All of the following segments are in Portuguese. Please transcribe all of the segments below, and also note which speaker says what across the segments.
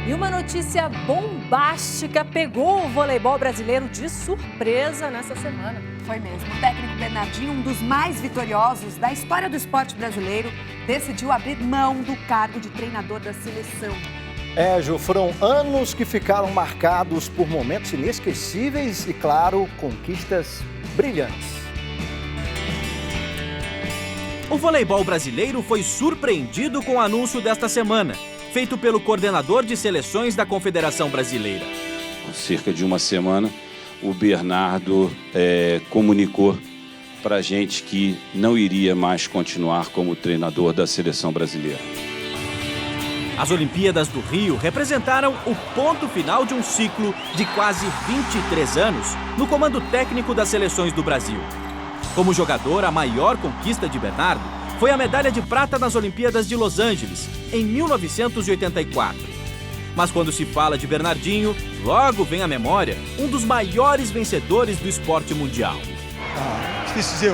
Speaker 1: E uma notícia bombástica pegou o voleibol brasileiro de surpresa nessa semana.
Speaker 2: Foi mesmo. O técnico Bernardinho, um dos mais vitoriosos da história do esporte brasileiro, decidiu abrir mão do cargo de treinador da seleção.
Speaker 3: Ju, foram anos que ficaram marcados por momentos inesquecíveis e, claro, conquistas brilhantes.
Speaker 4: O voleibol brasileiro foi surpreendido com o anúncio desta semana, feito pelo coordenador de seleções da Confederação Brasileira.
Speaker 5: Há cerca de uma semana, o Bernardo comunicou para a gente que não iria mais continuar como treinador da seleção brasileira.
Speaker 4: As Olimpíadas do Rio representaram o ponto final de um ciclo de quase 23 anos no comando técnico das seleções do Brasil. Como jogador, a maior conquista de Bernardo foi a medalha de prata nas Olimpíadas de Los Angeles, em 1984. Mas quando se fala de Bernardinho, logo vem à memória um dos maiores vencedores do esporte mundial.
Speaker 6: Difícil dizer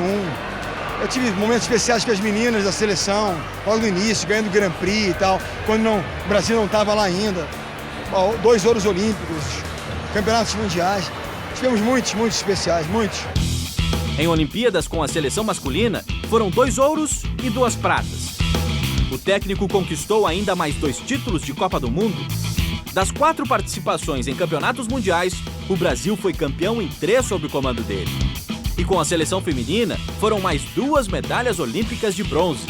Speaker 6: Eu tive momentos especiais com as meninas da seleção, logo no início, ganhando o Grand Prix e tal, quando o Brasil não estava lá ainda. 2 ouros olímpicos, campeonatos mundiais. Tivemos muitos especiais, muitos.
Speaker 4: Em Olimpíadas com a seleção masculina, foram 2 ouros e 2 pratas. O técnico conquistou ainda mais 2 títulos de Copa do Mundo. Das 4 participações em campeonatos mundiais, o Brasil foi campeão em 3 sob o comando dele. E com a seleção feminina, foram mais 2 medalhas olímpicas de bronze.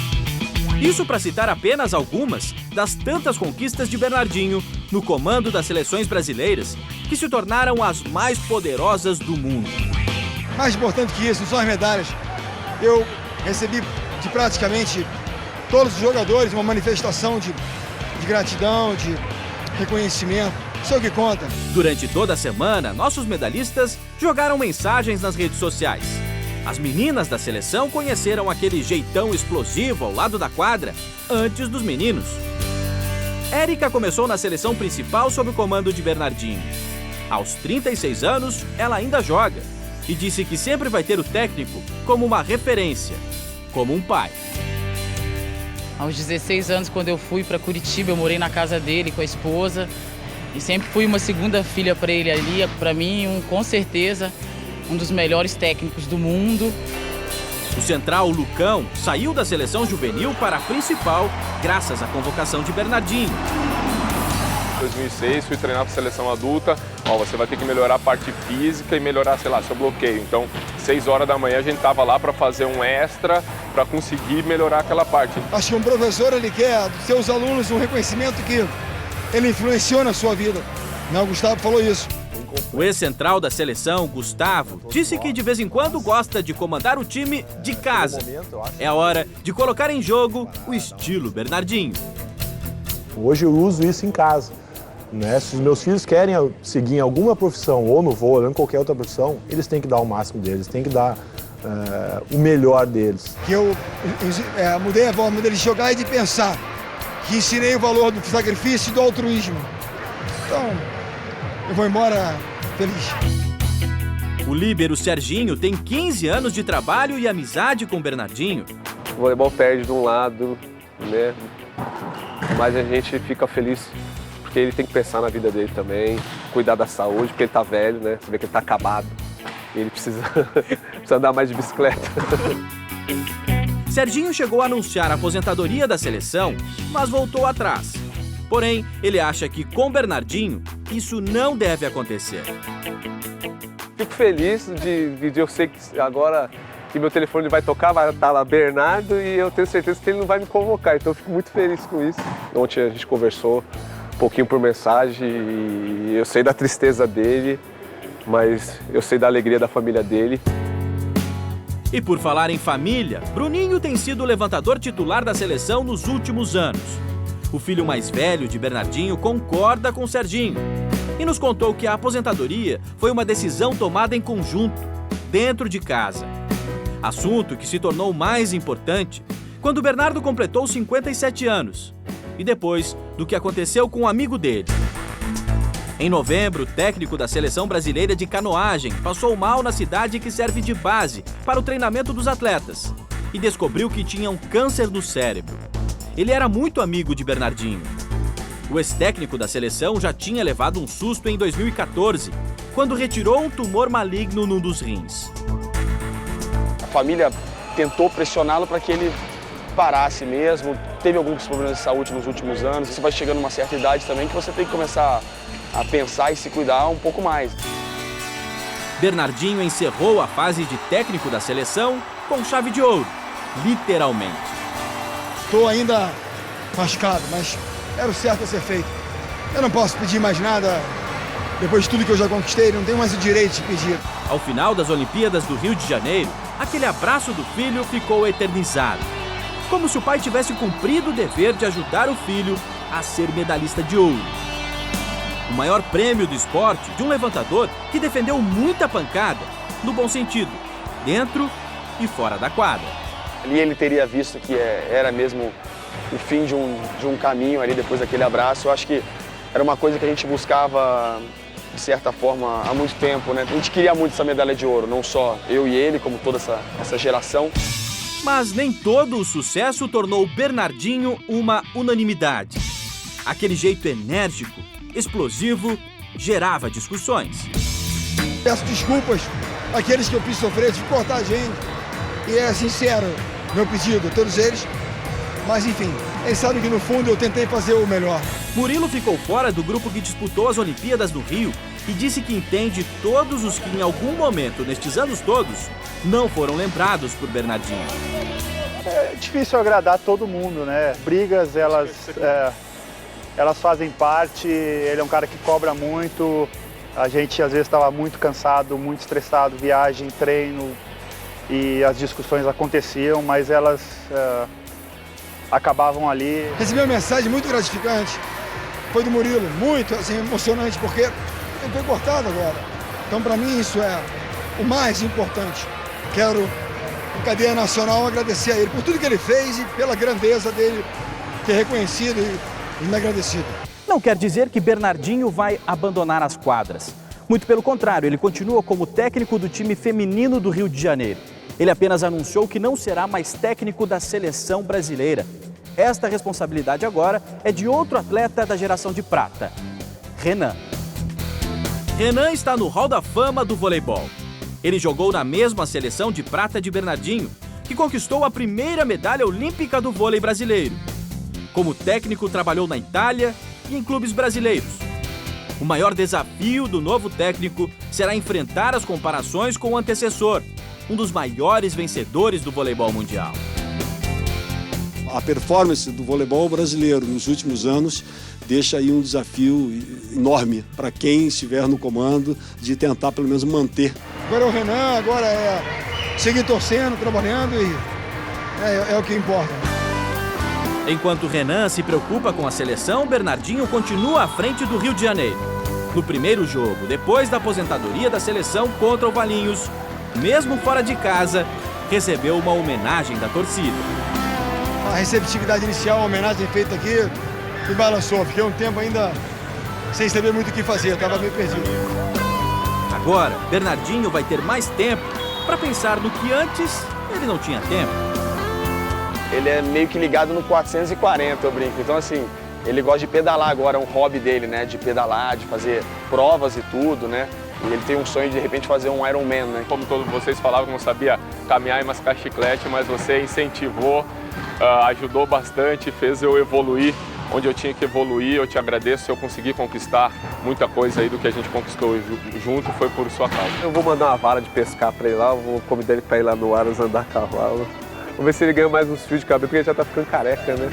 Speaker 4: Isso para citar apenas algumas das tantas conquistas de Bernardinho no comando das seleções brasileiras, que se tornaram as mais poderosas do mundo.
Speaker 6: Mais importante que isso, não são as medalhas. Eu recebi de praticamente todos os jogadores uma manifestação de gratidão, de reconhecimento. Isso é o que conta.
Speaker 4: Durante toda a semana, nossos medalhistas jogaram mensagens nas redes sociais. As meninas da seleção conheceram aquele jeitão explosivo ao lado da quadra antes dos meninos. Érica começou na seleção principal sob o comando de Bernardinho. Aos 36 anos, ela ainda joga. E disse que sempre vai ter o técnico como uma referência, como um pai.
Speaker 7: Aos 16 anos, quando eu fui para Curitiba, eu morei na casa dele com a esposa. E sempre fui uma segunda filha para ele ali. Para mim, com certeza, um dos melhores técnicos do mundo.
Speaker 4: O central Lucão saiu da seleção juvenil para a principal, graças à convocação de Bernardinho.
Speaker 8: Em 2006, fui treinar para a seleção adulta. Você vai ter que melhorar a parte física e melhorar, sei lá, seu bloqueio. Então, 6 horas da manhã a gente estava lá para fazer um extra para conseguir melhorar aquela parte.
Speaker 6: Acho que um professor, ele quer dos seus alunos um reconhecimento que ele influenciou na sua vida. O Gustavo falou isso.
Speaker 4: O ex-central da seleção, Gustavo, disse que de vez em quando gosta de comandar o time de casa. É a hora de colocar em jogo o estilo Bernardinho.
Speaker 9: Hoje eu uso isso em casa. Se os meus filhos querem seguir em alguma profissão, ou no vôlei, ou em qualquer outra profissão, eles têm que dar o máximo deles, têm que dar o melhor deles.
Speaker 6: Que eu mudei a forma deles de jogar e de pensar, que ensinei o valor do sacrifício e do altruísmo. Então, eu vou embora feliz.
Speaker 4: O líbero Serginho tem 15 anos de trabalho e amizade com Bernardinho.
Speaker 8: O voleibol perde de um lado, né? Mas a gente fica feliz. Porque ele tem que pensar na vida dele também, cuidar da saúde, porque ele tá velho, né? Você vê que ele tá acabado. E ele precisa andar mais de bicicleta.
Speaker 4: Serginho chegou a anunciar a aposentadoria da seleção, mas voltou atrás. Porém, ele acha que com Bernardinho, isso não deve acontecer.
Speaker 8: Fico feliz de eu sei que agora que meu telefone vai tocar, vai estar lá Bernardo, e eu tenho certeza que ele não vai me convocar. Então eu fico muito feliz com isso. Ontem a gente conversou um pouquinho por mensagem e eu sei da tristeza dele, mas eu sei da alegria da família dele.
Speaker 4: E por falar em família, Bruninho tem sido o levantador titular da seleção nos últimos anos. O filho mais velho de Bernardinho concorda com Serginho e nos contou que a aposentadoria foi uma decisão tomada em conjunto, dentro de casa. Assunto que se tornou mais importante quando Bernardo completou 57 anos. E depois do que aconteceu com um amigo dele. Em novembro, o técnico da seleção brasileira de canoagem passou mal na cidade que serve de base para o treinamento dos atletas e descobriu que tinha um câncer no cérebro. Ele era muito amigo de Bernardinho. O ex-técnico da seleção já tinha levado um susto em 2014, quando retirou um tumor maligno num dos rins.
Speaker 10: A família tentou pressioná-lo para que ele parasse mesmo. Teve alguns problemas de saúde nos últimos anos. Você vai chegando a uma certa idade também que você tem que começar a pensar e se cuidar um pouco mais.
Speaker 4: Bernardinho encerrou a fase de técnico da seleção com chave de ouro, literalmente.
Speaker 6: Estou ainda machucado, mas era o certo a ser feito. Eu não posso pedir mais nada depois de tudo que eu já conquistei, não tenho mais o direito de pedir.
Speaker 4: Ao final das Olimpíadas do Rio de Janeiro, aquele abraço do filho ficou eternizado. Como se o pai tivesse cumprido o dever de ajudar o filho a ser medalhista de ouro. O maior prêmio do esporte de um levantador que defendeu muita pancada, no bom sentido, dentro e fora da quadra.
Speaker 10: Ali ele teria visto que era mesmo o fim de um caminho ali depois daquele abraço. Eu acho que era uma coisa que a gente buscava, de certa forma, há muito tempo, né? A gente queria muito essa medalha de ouro, não só eu e ele, como toda essa geração.
Speaker 4: Mas nem todo o sucesso tornou o Bernardinho uma unanimidade. Aquele jeito enérgico, explosivo, gerava discussões.
Speaker 6: Peço desculpas àqueles que eu fiz sofrer, de cortar a gente. E é sincero meu pedido a todos eles. Mas enfim, eles sabem que no fundo eu tentei fazer o melhor.
Speaker 4: Murilo ficou fora do grupo que disputou as Olimpíadas no Rio e disse que entende todos os que em algum momento nestes anos todos não foram lembrados por Bernardinho.
Speaker 11: É difícil agradar todo mundo, né? Brigas, elas fazem parte, ele é um cara que cobra muito, a gente às vezes estava muito cansado, muito estressado, viagem, treino, e as discussões aconteciam, mas elas acabavam ali.
Speaker 6: Recebi uma mensagem muito gratificante, foi do Murilo, muito assim, emocionante, porque ele foi cortado agora. Então para mim isso é o mais importante. Quero, em cadeia nacional, agradecer a ele por tudo que ele fez e pela grandeza dele, que é reconhecido e inagradecido.
Speaker 12: Não quer dizer que Bernardinho vai abandonar as quadras. Muito pelo contrário, ele continua como técnico do time feminino do Rio de Janeiro. Ele apenas anunciou que não será mais técnico da seleção brasileira. Esta responsabilidade agora é de outro atleta da geração de prata, Renan.
Speaker 4: Renan está no Hall da Fama do voleibol. Ele jogou na mesma seleção de prata de Bernardinho, que conquistou a primeira medalha olímpica do vôlei brasileiro. Como técnico, trabalhou na Itália e em clubes brasileiros. O maior desafio do novo técnico será enfrentar as comparações com o antecessor, um dos maiores vencedores do voleibol mundial.
Speaker 13: A performance do voleibol brasileiro nos últimos anos deixa aí um desafio enorme para quem estiver no comando de tentar pelo menos manter.
Speaker 6: Agora é o Renan, agora é seguir torcendo, trabalhando e é o que importa.
Speaker 4: Enquanto Renan se preocupa com a seleção, Bernardinho continua à frente do Rio de Janeiro. No primeiro jogo, depois da aposentadoria da seleção contra o Valinhos, mesmo fora de casa, recebeu uma homenagem da torcida.
Speaker 6: A receptividade inicial, a homenagem feita aqui, me balançou. Fiquei um tempo ainda sem saber muito o que fazer, estava meio perdido.
Speaker 4: Agora, Bernardinho vai ter mais tempo para pensar no que antes ele não tinha tempo.
Speaker 10: Ele é meio que ligado no 440, eu brinco. Então, assim, ele gosta de pedalar agora, é um hobby dele, né? De pedalar, de fazer provas e tudo, né? E ele tem um sonho de repente, fazer um Ironman, né?
Speaker 8: Como todos vocês falavam que não sabia caminhar e mascar chiclete, mas você incentivou, ajudou bastante, fez eu evoluir onde eu tinha que evoluir. Eu te agradeço, se eu conseguir conquistar muita coisa aí do que a gente conquistou junto, foi por sua causa.
Speaker 14: Eu vou mandar uma vara de pescar para ele lá, eu vou convidar ele para ir lá no Aras andar a cavalo. Vamos ver se ele ganha mais uns fios de cabelo, porque ele já tá ficando careca, né?